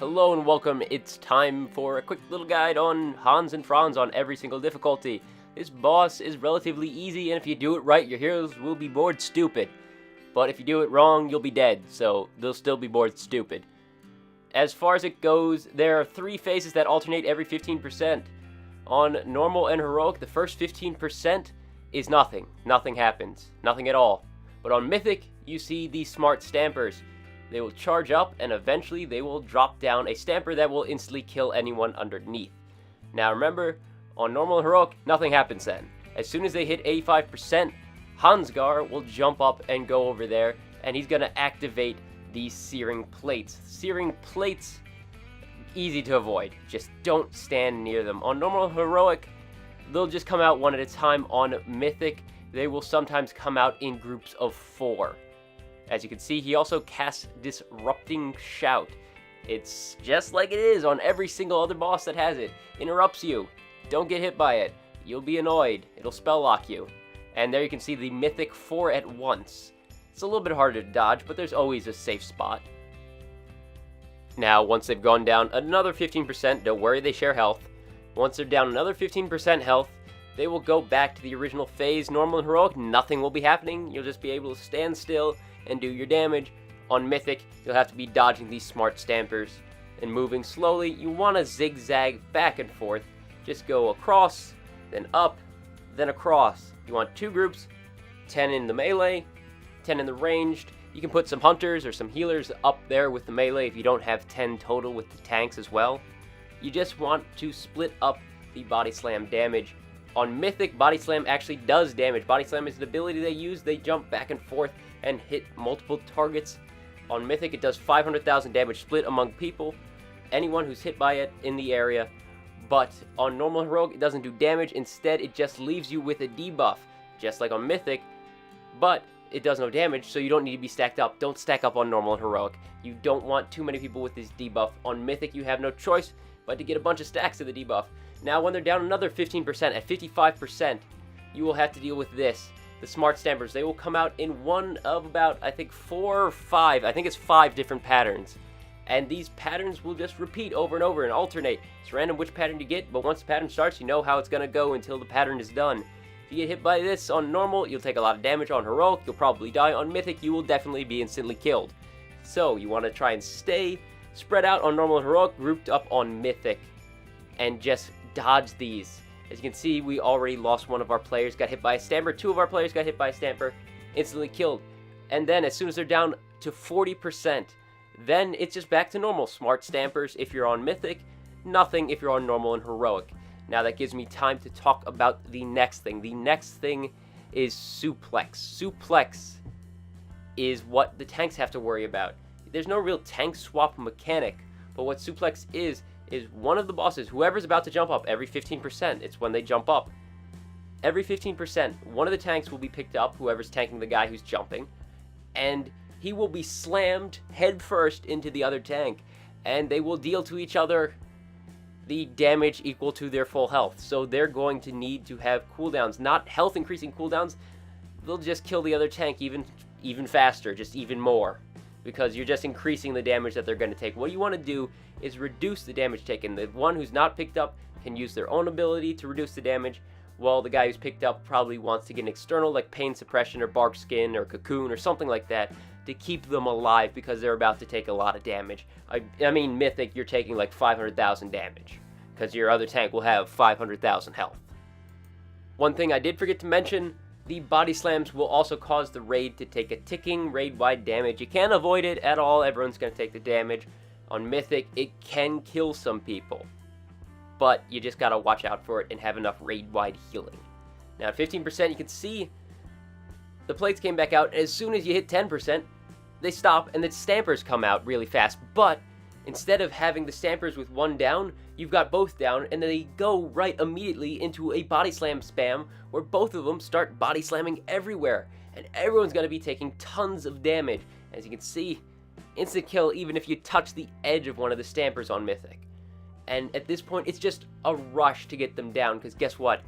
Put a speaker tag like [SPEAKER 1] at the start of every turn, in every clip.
[SPEAKER 1] Hello and welcome. It's time for a quick little guide on Hans and Franz on every single difficulty. This boss is relatively easy, and if you do it right, your heroes will be bored stupid. But if you do it wrong, you'll be dead, so they'll still be bored stupid. As far as it goes, there are 3 phases that alternate every 15%. On normal and heroic, the first 15% is nothing. Nothing happens. Nothing at all. But on Mythic, you see these smart stampers. They will charge up, and eventually they will drop down a stamper that will instantly kill anyone underneath. Now remember, on normal and heroic, nothing happens then. As soon as they hit 85%, Hans'gar will jump up and go over there, and he's going to activate these searing plates. Searing plates, easy to avoid. Just don't stand near them. On normal and heroic, they'll just come out one at a time. On Mythic, they will sometimes come out in groups of 4. As you can see, he also casts Disrupting Shout. It's just like it is on every single other boss that has it. Interrupts you. Don't get hit by it. You'll be annoyed. It'll spell lock you. And there you can see the Mythic 4 at once. It's a little bit harder to dodge, but there's always a safe spot. Now, once they've gone down another 15%, don't worry, they share health. Once they're down another 15% health, they will go back to the original phase. Normal and heroic, nothing will be happening. You'll just be able to stand still and do your damage. On Mythic, you'll have to be dodging these smart stampers and moving slowly. You want to zigzag back and forth. Just go across, then up, then across. You want 2 groups, 10 in the melee, 10 in the ranged. You can put some hunters or some healers up there with the melee if you don't have 10 total with the tanks as well. You just want to split up the body slam damage. On Mythic, body slam actually does damage. Body slam is the ability they use. They jump back and forth and hit multiple targets. On Mythic, it does 500,000 damage split among people, anyone who's hit by it in the area. But on normal heroic, it doesn't do damage. Instead, it just leaves you with a debuff, just like on Mythic, but it does no damage, so you don't need to be stacked up. Don't stack up on normal and heroic. You don't want too many people with this debuff. On Mythic, you have no choice but to get a bunch of stacks of the debuff. Now, when they're down another 15%, at 55%, you will have to deal with this. The smart stampers, they will come out in one of about, I think, 4 or 5. I think it's 5 different patterns. And these patterns will just repeat over and over and alternate. It's random which pattern you get, but once the pattern starts, you know how it's going to go until the pattern is done. If you get hit by this on normal, you'll take a lot of damage. On heroic, you'll probably die. On Mythic, you will definitely be instantly killed. So, you want to try and stay spread out on normal and heroic, grouped up on Mythic, and just dodge these. As you can see, we already lost one of our players, got hit by a stamper. 2 of our players got hit by a stamper, instantly killed. And then as soon as they're down to 40%, then it's just back to normal. Smart stampers if you're on Mythic, nothing if you're on normal and heroic. Now that gives me time to talk about the next thing. The next thing is suplex. Suplex is what the tanks have to worry about. There's no real tank swap mechanic, but what suplex is one of the bosses, whoever's about to jump up every 15%, it's when they jump up. Every 15%, one of the tanks will be picked up, whoever's tanking the guy who's jumping, and he will be slammed head first into the other tank, and they will deal to each other the damage equal to their full health. So they're going to need to have cooldowns, not health increasing cooldowns. They'll just kill the other tank even faster, just even more, because you're just increasing the damage that they're going to take. What you want to do is reduce the damage taken. The one who's not picked up can use their own ability to reduce the damage, while the guy who's picked up probably wants to get an external like pain suppression or bark skin or cocoon or something like that to keep them alive because they're about to take a lot of damage. I mean, Mythic, you're taking like 500,000 damage because your other tank will have 500,000 health. One thing I did forget to mention, the body slams will also cause the raid to take a ticking raid-wide damage. You can't avoid it at all. Everyone's going to take the damage. On Mythic, it can kill some people, but you just got to watch out for it and have enough raid-wide healing. Now, at 15%, you can see the plates came back out. As soon as you hit 10%, they stop, and the stampers come out really fast. But instead of having the stampers with one down, you've got both down, and they go right immediately into a body slam spam where both of them start body slamming everywhere, and everyone's going to be taking tons of damage. As you can see, instant kill even if you touch the edge of one of the stampers on Mythic. And at this point, it's just a rush to get them down, because guess what?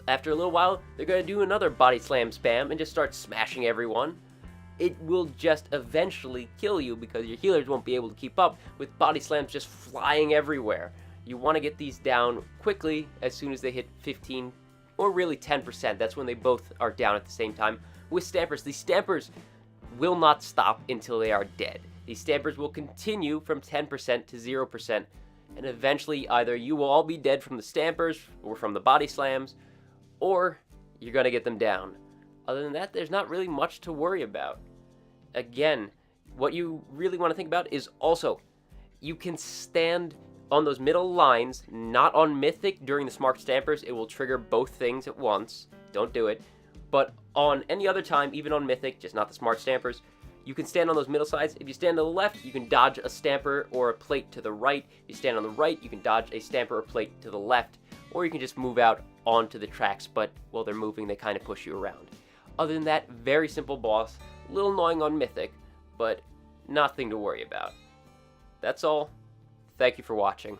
[SPEAKER 1] After a little while, they're going to do another body slam spam and just start smashing everyone. it will just eventually kill you because your healers won't be able to keep up with body slams just flying everywhere. You want to get these down quickly as soon as they hit 15 or really 10%. That's when they both are down at the same time. With Stampers, these Stampers will not stop until they are dead. These Stampers will continue from 10% to 0%, and eventually either you will all be dead from the Stampers or from the body slams, or you're going to get them down. Other than that, there's not really much to worry about. Again, what you really want to think about is also, you can stand on those middle lines, not on Mythic during the Smart Stampers. It will trigger both things at once. Don't do it. But on any other time, even on Mythic, just not the Smart Stampers, you can stand on those middle sides. If you stand to the left, you can dodge a Stamper or a plate to the right. If you stand on the right, you can dodge a Stamper or plate to the left. Or you can just move out onto the tracks, but while they're moving, they kind of push you around. Other than that, very simple boss. A little annoying on Mythic, but nothing to worry about. That's all. Thank you for watching.